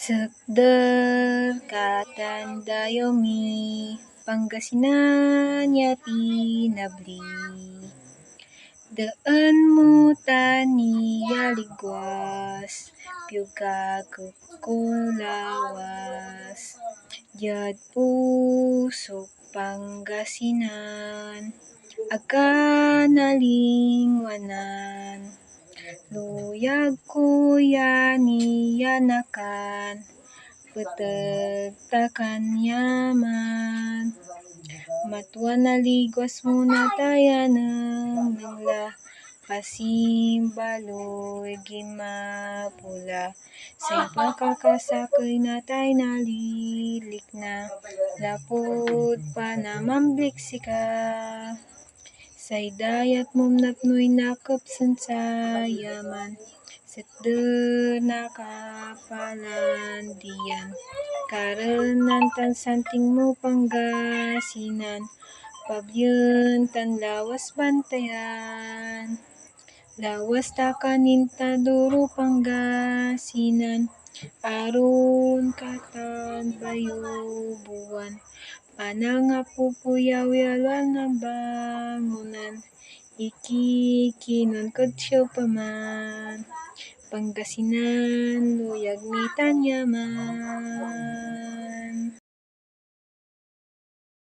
Sekder katandayomi Pangasinan ya pinabli. Daan mo tani ya ligwas Piuga kulawas Jad pusok Pangasinan Aga nalingwanan Luyag kuyani yanakan Petagtakan yaman Matua naligwas muna tayaneng Nengla pasimbaloy gimapula Say pakakasakay na tay nalilik na Lapod pa na mambliksika Say dayat mom napnoy nakapsan sa yaman Sekder nakapalandian Karenan tan santing mo Pangasinan Pabyen tan lawas bantayan Lawas takanin taduro Pangasinan Aron katan bayubuan Panangapupuyaw-yawan na bangunan Ikikinon kadsyo paman Pangasinan luyag mi tanyaman